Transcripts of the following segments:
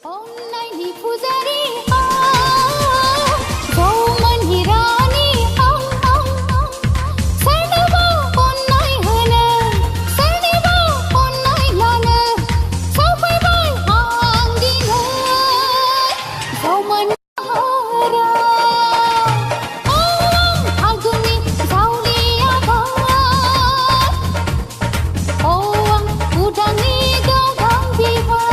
Onnaini Fujari, Onnaini Rani, Sarnaba Onnai Hana, Sarnaba Onnai Lana, Sapai Bai Hangina, Zoman Hara, Aguni Zaulia Bar, Udangi Gagang Bivar.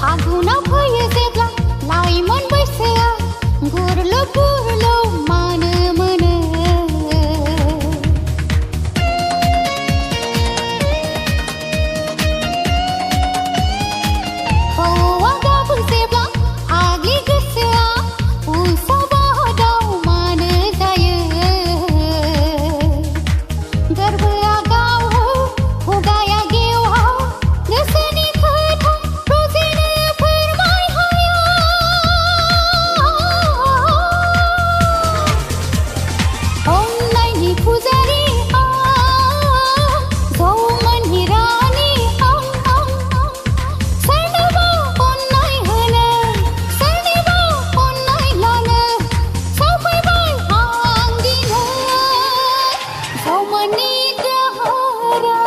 Aguna bhaya zebla laiman baisaya gurlo gurlo man mana Hawa gabu zebla agli gusya usaba dau man jaya garbaya gau ho gaya gewa nasani khatha rozina farmai haya Onnaini Fujari Onnaini Rani Sarnaba Onnai Hana Sarnaba Onnai Lana Sapai Bai Hangina Zomani Dahara